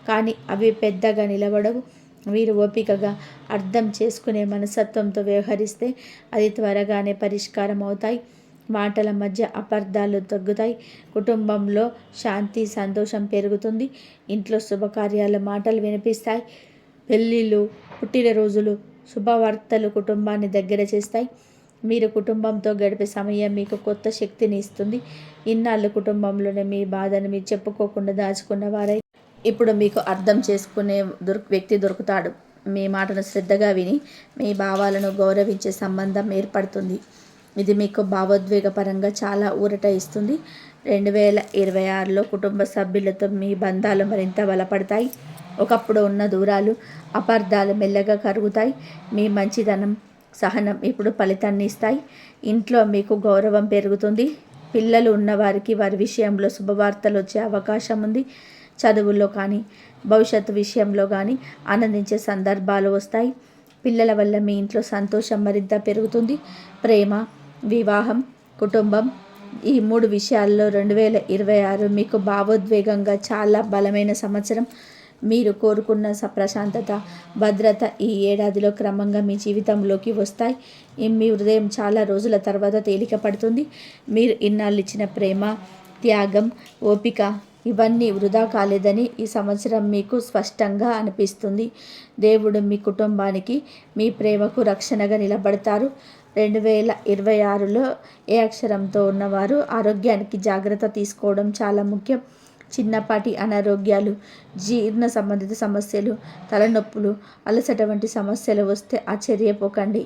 కానీ అవి పెద్దగా నిలబడవు. మీరు ఓపికగా అర్థం చేసుకునే మనస్తత్వంతో వ్యవహరిస్తే అది త్వరగానే పరిష్కారం అవుతాయి. మాటల మధ్య అపార్థాలు తగ్గుతాయి. కుటుంబంలో శాంతి, సంతోషం పెరుగుతుంది. ఇంట్లో శుభకార్యాల మాటలు వినిపిస్తాయి. పెళ్ళిళ్ళు, పుట్టినరోజులు, శుభవార్తలు కుటుంబాన్ని దగ్గర చేస్తాయి. మీరు కుటుంబంతో గడిపే సమయం మీకు కొత్త శక్తిని ఇస్తుంది. ఇన్నాళ్ళు కుటుంబంలోనే మీ బాధను మీరు చెప్పుకోకుండా దాచుకున్న వారై ఇప్పుడు మీకు అర్థం చేసుకునే వ్యక్తి దొరుకుతాడు. మీ మాటను శ్రద్ధగా విని మీ భావాలను గౌరవించే సంబంధం ఏర్పడుతుంది. ఇది మీకు భావోద్వేగపరంగా చాలా ఊరట ఇస్తుంది. 2026లో కుటుంబ సభ్యులతో మీ బంధాలు మరింత బలపడతాయి. ఒకప్పుడు ఉన్న దూరాలు, అపార్థాలు మెల్లగా కరుగుతాయి. మీ మంచితనం, సహనం ఇప్పుడు ఫలితాన్ని ఇస్తాయి. ఇంట్లో మీకు గౌరవం పెరుగుతుంది. పిల్లలు ఉన్నవారికి వారి విషయంలో శుభవార్తలు వచ్చే అవకాశం ఉంది. చదువుల్లో కానీ భవిష్యత్తు విషయంలో కానీ ఆనందించే సందర్భాలు వస్తాయి. పిల్లల వల్ల మీ ఇంట్లో సంతోషం మరింత పెరుగుతుంది. ప్రేమ, వివాహం, కుటుంబం ఈ 3 విషయాల్లో 2026 మీకు భావోద్వేగంగా చాలా బలమైన సంవత్సరం. మీరు కోరుకున్న ప్రశాంతత, భద్రత ఈ ఏడాదిలో క్రమంగా మీ జీవితంలోకి వస్తాయి. మీ హృదయం చాలా రోజుల తర్వాత తేలిక పడుతుంది. మీరు ఇన్నాళ్ళు ఇచ్చిన ప్రేమ, త్యాగం, ఓపిక ఇవన్నీ వృధా కాలేదని ఈ సంవత్సరం మీకు స్పష్టంగా అనిపిస్తుంది. దేవుడు మీ కుటుంబానికి, మీ ప్రేమకు రక్షణగా నిలబడతారు. 2026లో ఏ అక్షరంతో ఉన్నవారు ఆరోగ్యానికి జాగ్రత్త తీసుకోవడం చాలా ముఖ్యం. చిన్నపాటి అనారోగ్యాలు, జీర్ణ సంబంధిత సమస్యలు, తలనొప్పులు, అలసట వంటి సమస్యలు వస్తే ఆశ్చర్యపోకండి.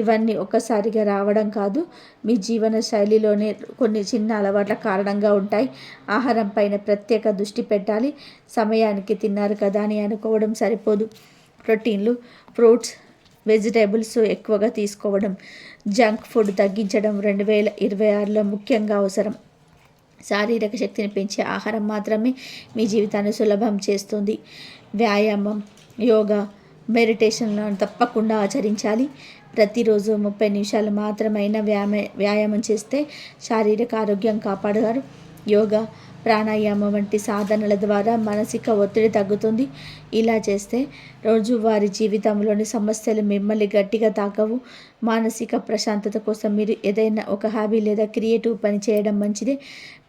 ఇవన్నీ ఒక్కసారిగా రావడం కాదు, మీ జీవన శైలిలోనే కొన్ని చిన్న అలవాట్ల కారణంగా ఉంటాయి. ఆహారం పైన ప్రత్యేక దృష్టి పెట్టాలి. సమయానికి తిన్నారు కదా అని అనుకోవడం సరిపోదు. ప్రోటీన్లు, ఫ్రూట్స్, వెజిటేబుల్స్ ఎక్కువగా తీసుకోవడం, జంక్ ఫుడ్ తగ్గించడం 2026లో ముఖ్యంగా అవసరం. శారీరక శక్తిని పెంచే ఆహారం మాత్రమే మీ జీవితాన్ని సులభం చేస్తుంది. వ్యాయామం, యోగా, మెడిటేషన్లను తప్పకుండా ఆచరించాలి. ప్రతిరోజు 30 నిమిషాలు మాత్రమైనా వ్యాయామం చేస్తే శారీరక ఆరోగ్యం కాపాడగారు. యోగా, ప్రాణాయామం వంటి సాధనల ద్వారా మానసిక ఒత్తిడి తగ్గుతుంది. ఇలా చేస్తే రోజువారీ జీవితంలోని సమస్యలు మిమ్మల్ని గట్టిగా తాకవు. మానసిక ప్రశాంతత కోసం మీరు ఏదైనా ఒక హాబీ లేదా క్రియేటివ్ పని చేయడం మంచిదే.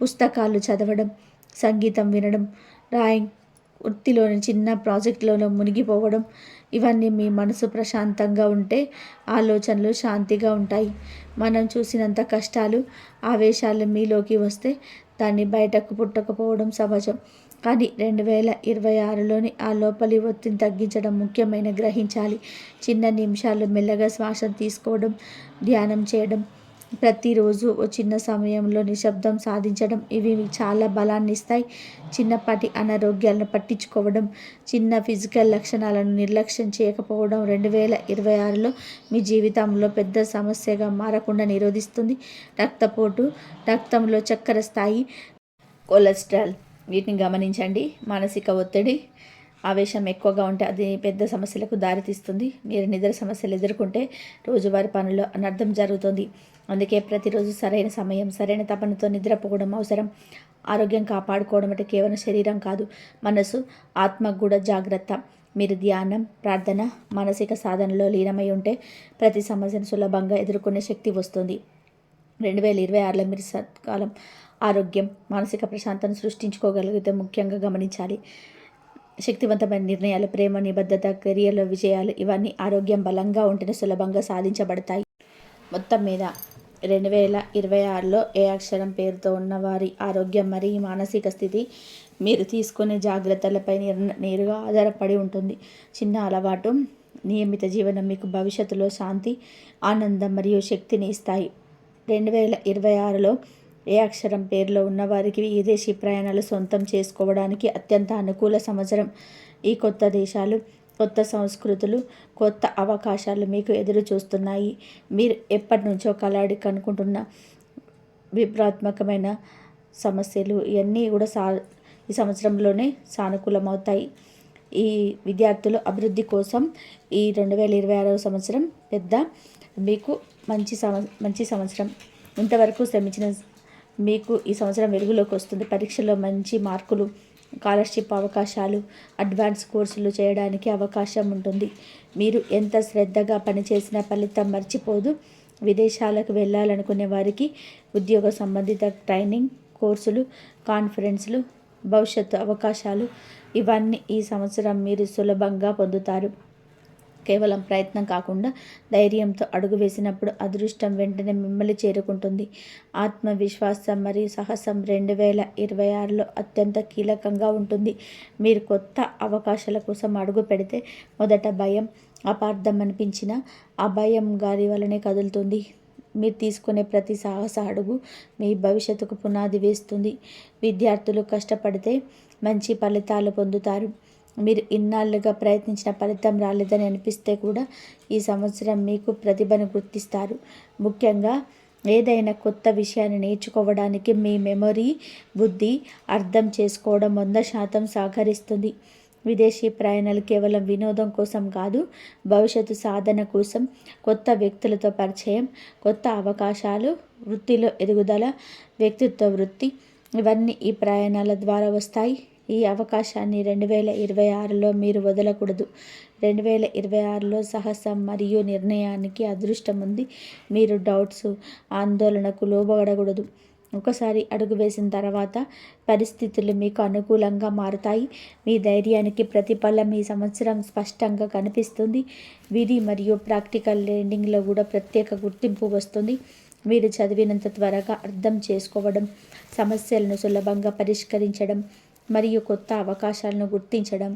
పుస్తకాలు చదవడం, సంగీతం వినడం, డ్రాయింగ్, వృత్తిలోని చిన్న ప్రాజెక్టులలో మునిగిపోవడం, ఇవన్నీ మీ మనసు ప్రశాంతంగా ఉంటే ఆలోచనలు శాంతిగా ఉంటాయి. మనం చూసినంత కష్టాలు, ఆవేశాలు మీలోకి వస్తే దాన్ని బయటకు పుట్టకపోవడం సహజం. కానీ 2026లోని ఆ లోపలి ఒత్తిడిని తగ్గించడం ముఖ్యమైన గ్రహించాలి. చిన్న నిమిషాలు మెల్లగా శ్వాస తీసుకోవడం, ధ్యానం చేయడం, ప్రతిరోజు ఓ చిన్న సమయంలో నిశ్శబ్దం సాధించడం, ఇవి మీకు చాలా బలాన్ని ఇస్తాయి. చిన్నపాటి అనారోగ్యాలను పట్టించుకోవడం, చిన్న ఫిజికల్ లక్షణాలను నిర్లక్ష్యం చేయకపోవడం 2026లో మీ జీవితంలో పెద్ద సమస్యగా మారకుండా నిరోధిస్తుంది. రక్తపోటు, రక్తంలో చక్కెర స్థాయి, కొలెస్ట్రాల్, వీటిని గమనించండి. మానసిక ఒత్తిడి, ఆవేశం ఎక్కువగా ఉంటే అది పెద్ద సమస్యలకు దారితీస్తుంది. మీరు నిద్ర సమస్యలు ఎదుర్కొంటే రోజువారీ పనుల్లో అనర్థం జరుగుతుంది. అందుకే ప్రతిరోజు సరైన సమయం, సరైన తపనతో నిద్రపోవడం అవసరం. ఆరోగ్యం కాపాడుకోవడం అంటే కేవలం శరీరం కాదు, మనసు, ఆత్మకు కూడా జాగ్రత్త. మీరు ధ్యానం, ప్రార్థన, మానసిక సాధనలో లీనమై ఉంటే ప్రతి సమస్యను సులభంగా ఎదుర్కొనే శక్తి వస్తుంది. 2026లో మీరు సత్కాలం ఆరోగ్యం, మానసిక ప్రశాంతతను సృష్టించుకోగలిగితే ముఖ్యంగా గమనించాలి. శక్తివంతమైన నిర్ణయాలు, ప్రేమ, నిబద్ధత, కెరియర్లో విజయాలు, ఇవన్నీ ఆరోగ్యం బలంగా ఉంటేనే సులభంగా సాధించబడతాయి. మొత్తం మీద 2026లో ఏ అక్షరం పేరుతో ఉన్న వారి ఆరోగ్యం మరియు మానసిక స్థితి మీరు తీసుకునే జాగ్రత్తలపై నేరుగా ఆధారపడి ఉంటుంది. చిన్న అలవాటు, నియమిత జీవనం మీకు భవిష్యత్తులో శాంతి, ఆనందం మరియు శక్తిని ఇస్తాయి. 2026లో ఏ అక్షరం పేరులో ఉన్నవారికి విదేశీ ప్రయాణాలు సొంతం చేసుకోవడానికి అత్యంత అనుకూల సంవత్సరం. ఈ కొత్త దేశాలు, కొత్త సంస్కృతులు, కొత్త అవకాశాలు మీకు ఎదురు చూస్తున్నాయి. మీరు ఎప్పటి నుంచో కనుకుంటున్న విప్లవాత్మకమైన సమస్యలు ఇవన్నీ కూడా ఈ సంవత్సరంలోనే సానుకూలమవుతాయి. ఈ విద్యార్థుల అభివృద్ధి కోసం ఈ 2026 సంవత్సరం మీకు మంచి సంవత్సరం. ఇంతవరకు శ్రమించిన మీకు ఈ సంవత్సరం వెలుగులోకి వస్తుంది. పరీక్షలో మంచి మార్కులు, స్కాలర్షిప్ అవకాశాలు, అడ్వాన్స్ కోర్సులు చేయడానికి అవకాశం ఉంటుంది. మీరు ఎంత శ్రద్ధగా పనిచేసినా ఫలితం మర్చిపోదు. విదేశాలకు వెళ్ళాలనుకునే వారికి ఉద్యోగ సంబంధిత ట్రైనింగ్ కోర్సులు, కాన్ఫరెన్స్లు, భవిష్యత్తు అవకాశాలు, ఇవన్నీ ఈ సంవత్సరం మీరు సులభంగా పొందుతారు. కేవలం ప్రయత్నం కాకుండా ధైర్యంతో అడుగు వేసినప్పుడు అదృష్టం వెంటనే మిమ్మల్ని చేరుకుంటుంది. ఆత్మవిశ్వాసం మరియు సాహసం 2026లో అత్యంత కీలకంగా ఉంటుంది. మీరు కొత్త అవకాశాల కోసం అడుగు పెడితే మొదట భయం, అపార్థం అనిపించినా ఆ భయం గాలి వలనే కదులుతుంది. మీరు తీసుకునే ప్రతి సాహస అడుగు మీ భవిష్యత్తుకు పునాది వేస్తుంది. విద్యార్థులు కష్టపడితే మంచి ఫలితాలు పొందుతారు. మీరు ఇన్నాళ్ళుగా ప్రయత్నించిన ఫలితం రాలేదని అనిపిస్తే కూడా ఈ సంవత్సరం మీకు ప్రతిభను గుర్తిస్తారు. ముఖ్యంగా ఏదైనా కొత్త విషయాన్ని నేర్చుకోవడానికి మీ మెమొరీ, బుద్ధి, అర్థం చేసుకోవడం 100% సహకరిస్తుంది. విదేశీ ప్రయాణాలు కేవలం వినోదం కోసం కాదు, భవిష్యత్తు సాధన కోసం. కొత్త వ్యక్తులతో పరిచయం, కొత్త అవకాశాలు, వృత్తిలో ఎదుగుదల, వ్యక్తిత్వ వృద్ధి, ఇవన్నీ ఈ ప్రయాణాల ద్వారా వస్తాయి. ఈ అవకాశాన్ని 2026లో మీరు వదలకూడదు. 2026లో సాహసం మరియు నిర్ణయానికి అదృష్టం ఉంది. మీరు డౌట్స్, ఆందోళనకు లోబడకూడదు. ఒకసారి అడుగు వేసిన తర్వాత పరిస్థితులు మీకు అనుకూలంగా మారుతాయి. మీ ధైర్యానికి ప్రతిఫలం ఈ సంవత్సరం స్పష్టంగా కనిపిస్తుంది. విధి మరియు ప్రాక్టికల్ లెర్నింగ్లో కూడా ప్రత్యేక గుర్తింపు వస్తుంది. మీరు చదివినంత త్వరగా అర్థం చేసుకోవడం, సమస్యలను సులభంగా పరిష్కరించడం మరియు కొత్త అవకాశాలను గుర్తించడం,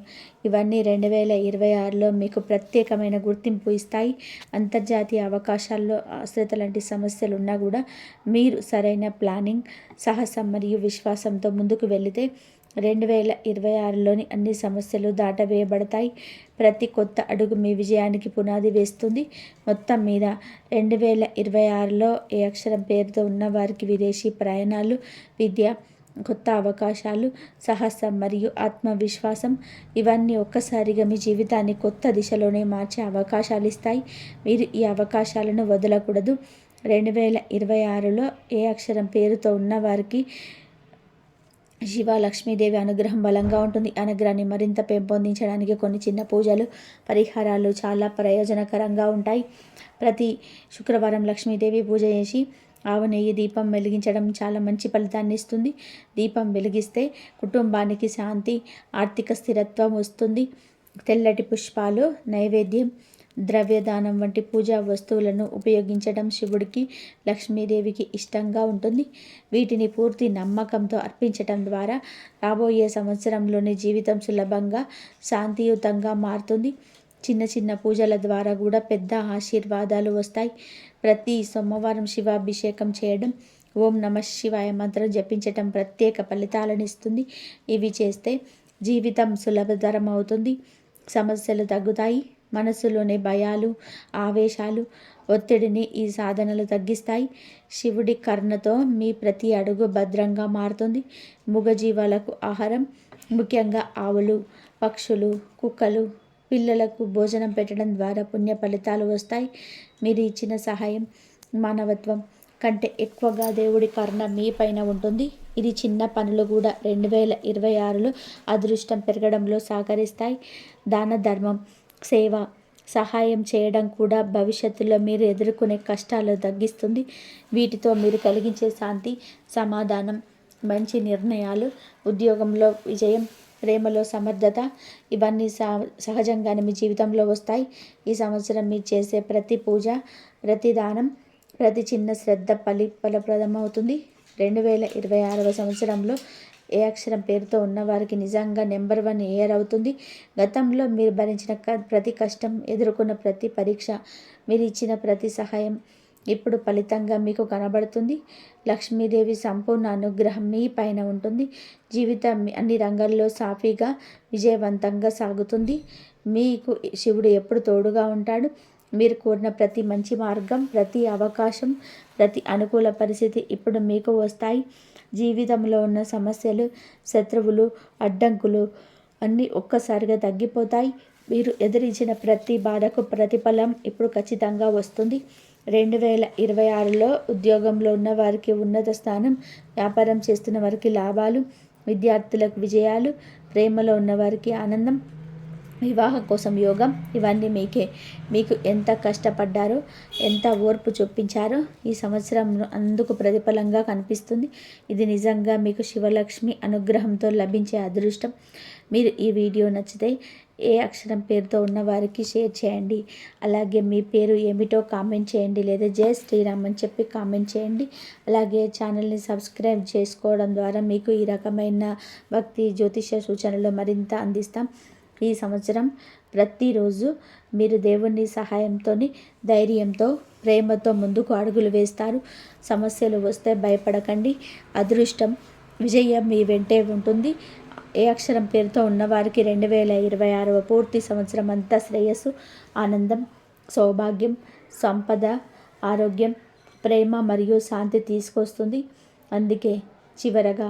ఇవన్నీ 2026లో మీకు ప్రత్యేకమైన గుర్తింపు ఇస్తాయి. అంతర్జాతీయ అవకాశాల్లో అశ్రద్ధ లాంటి సమస్యలు ఉన్నా కూడా మీరు సరైన ప్లానింగ్, సాహసం మరియు విశ్వాసంతో ముందుకు వెళితే 2026లోని అన్ని సమస్యలు దాటవేయబడతాయి. ప్రతి కొత్త అడుగు మీ విజయానికి పునాది వేస్తుంది. మొత్తం మీద 2026లో ఏ అక్షరం పేరుతో ఉన్న వారికి విదేశీ ప్రయాణాలు, విద్య, కొత్త అవకాశాలు, సాహసం మరియు ఆత్మవిశ్వాసం ఇవన్నీ ఒక్కసారిగా మీ జీవితాన్ని కొత్త దిశలోనే మార్చే అవకాశాలు ఇస్తాయి. మీరు ఈ అవకాశాలను వదలకూడదు. 2026లో ఏ అక్షరం పేరుతో ఉన్నవారికి శివ లక్ష్మీదేవి అనుగ్రహం బలంగా ఉంటుంది. అనుగ్రహాన్ని మరింత పెంపొందించడానికి కొన్ని చిన్న పూజలు, పరిహారాలు చాలా ప్రయోజనకరంగా ఉంటాయి. ప్రతి శుక్రవారం లక్ష్మీదేవి పూజ చేసి ఆవు నెయ్యి దీపం వెలిగించడం చాలా మంచి ఫలితాన్ని ఇస్తుంది. దీపం వెలిగిస్తే కుటుంబానికి శాంతి, ఆర్థిక స్థిరత్వం వస్తుంది. తెల్లటి పుష్పాలు, నైవేద్యం, ద్రవ్యదానం వంటి పూజా వస్తువులను ఉపయోగించడం శివుడికి, లక్ష్మీదేవికి ఇష్టంగా ఉంటుంది. వీటిని పూర్తి నమ్మకంతో అర్పించడం ద్వారా రాబోయే సంవత్సరంలోని జీవితం సులభంగా, శాంతియుతంగా మారుతుంది. చిన్న చిన్న పూజల ద్వారా కూడా పెద్ద ఆశీర్వాదాలు వస్తాయి. ప్రతి సోమవారం శివాభిషేకం చేయడం, ఓం నమః శివాయ మంత్రం జపించటం ప్రత్యేక ఫలితాలను ఇస్తుంది. ఇవి చేస్తే జీవితం సులభతరం అవుతుంది, సమస్యలు తగ్గుతాయి. మనసులోని భయాలు, ఆవేశాలు, ఒత్తిడిని ఈ సాధనలు తగ్గిస్తాయి. శివుడి కరుణతో మీ ప్రతి అడుగు భద్రంగా మారుతుంది. మూగజీవాలకు ఆహారం, ముఖ్యంగా ఆవులు, పక్షులు, కుక్కలు, పిల్లలకు భోజనం పెట్టడం ద్వారా పుణ్య ఫలితాలు వస్తాయి. మీరు ఇచ్చిన సహాయం మానవత్వం కంటే ఎక్కువగా దేవుడి కరుణ మీ పైన ఉంటుంది. ఇది చిన్న పనులు కూడా 2026లో అదృష్టం పెరగడంలో సహకరిస్తాయి. దాన ధర్మం, సేవ, సహాయం చేయడం కూడా భవిష్యత్తులో మీరు ఎదుర్కొనే కష్టాలు తగ్గిస్తుంది. వీటితో మీరు కలిగించే శాంతి, సమాధానం, మంచి నిర్ణయాలు, ఉద్యోగంలో విజయం, ప్రేమలో సమర్థత ఇవన్నీ సహజంగానే మీ జీవితంలో వస్తాయి. ఈ సంవత్సరం మీరు చేసే ప్రతి పూజ, ప్రతి దానం, ప్రతి చిన్న శ్రద్ధ ఫలప్రదమవుతుంది. 2026వ సంవత్సరంలో ఏ అక్షరం పేరుతో ఉన్నవారికి నిజంగా నెంబర్ 1 ఇయర్ అవుతుంది. గతంలో మీరు భరించిన ప్రతి కష్టం, ఎదుర్కొన్న ప్రతి పరీక్ష, మీరు ఇచ్చిన ప్రతి సహాయం ఇప్పుడు ఫలితంగా మీకు కనబడుతుంది. లక్ష్మీదేవి సంపూర్ణ అనుగ్రహం మీ పైన ఉంటుంది. జీవితం అన్ని రంగాల్లో సాఫీగా, విజయవంతంగా సాగుతుంది. మీకు శివుడు ఎప్పుడు తోడుగా ఉంటాడు. మీరు కోరిన ప్రతి మంచి మార్గం, ప్రతి అవకాశం, ప్రతి అనుకూల పరిస్థితి ఇప్పుడు మీకు వస్తాయి. జీవితంలో ఉన్న సమస్యలు, శత్రువులు, అడ్డంకులు అన్నీ ఒక్కసారిగా తగ్గిపోతాయి. మీరు ఎదిరించిన ప్రతి బాధకు ప్రతిఫలం ఇప్పుడు ఖచ్చితంగా వస్తుంది. 2026లో ఉద్యోగంలో ఉన్న వారికి ఉన్నత స్థానం, వ్యాపారం చేస్తున్న వారికి లాభాలు, విద్యార్థులకు విజయాలు, ప్రేమలో ఉన్నవారికి ఆనందం, వివాహం కోసం యోగం ఇవన్నీ మీకే. మీకు ఎంత కష్టపడ్డారో, ఎంత ఓర్పు చూపించారో ఈ సంవత్సరం అందుకు ప్రతిఫలంగా కనిపిస్తుంది. ఇది నిజంగా మీకు శివలక్ష్మి అనుగ్రహంతో లభించే అదృష్టం. మీరు ఈ వీడియో నచ్చితే ఏ అక్షరం పేరుతో ఉన్న వారికి షేర్ చేయండి. అలాగే మీ పేరు ఏమిటో కామెంట్ చేయండి, లేదా జై శ్రీరామ్ అని చెప్పి కామెంట్ చేయండి. అలాగే ఛానల్ని సబ్స్క్రైబ్ చేసుకోవడం ద్వారా మీకు ఈ రకమైన భక్తి, జ్యోతిష సూచనలు మరింత అందిస్తాం. ఈ సంవత్సరం ప్రతిరోజు మీరు దేవుని సహాయంతో, ధైర్యంతో, ప్రేమతో ముందుకు అడుగులు వేస్తారు. సమస్యలు వస్తే భయపడకండి. అదృష్టం, విజయం మీ వెంటే ఉంటుంది. ఏ అక్షరం పేరుతో ఉన్నవారికి 2026వ పూర్తి సంవత్సరం అంతా శ్రేయస్సు, ఆనందం, సౌభాగ్యం, సంపద, ఆరోగ్యం, ప్రేమ మరియు శాంతి తీసుకొస్తుంది. అందుకే చివరగా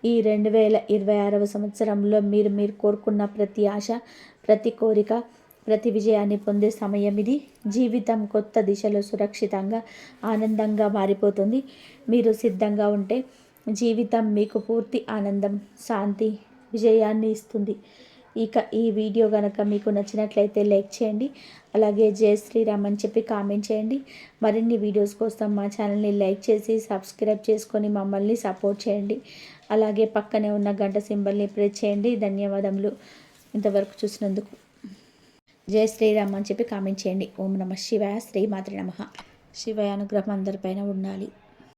ఈ 2026వ సంవత్సరంలో మీరు కోరుకున్న ప్రతి ఆశ, ప్రతి కోరిక, ప్రతి విజయాన్ని పొందే సమయం ఇది. జీవితం కొత్త దిశలో సురక్షితంగా, ఆనందంగా మారిపోతుంది. మీరు సిద్ధంగా ఉంటే జీవితం మీకు పూర్తి ఆనందం, శాంతి, విజయాన్ని ఇస్తుంది. ఇక ఈ వీడియో కనుక మీకు నచ్చినట్లయితే లైక్ చేయండి. అలాగే జై శ్రీరామ్ అని చెప్పి కామెంట్ చేయండి. మరిన్ని వీడియోస్ కోసం మా ఛానల్ని లైక్ చేసి సబ్స్క్రైబ్ చేసుకొని మమ్మల్ని సపోర్ట్ చేయండి. అలాగే పక్కనే ఉన్న గంట సింబల్ని ప్రెస్ చేయండి. ధన్యవాదములు ఇంతవరకు చూసినందుకు. జై శ్రీరామ్ అని చెప్పి కామెంట్ చేయండి. ఓం నమః శివాయ. శ్రీమాత్రే నమః. శివాయ అనుగ్రహం అందరిపైన ఉండాలి.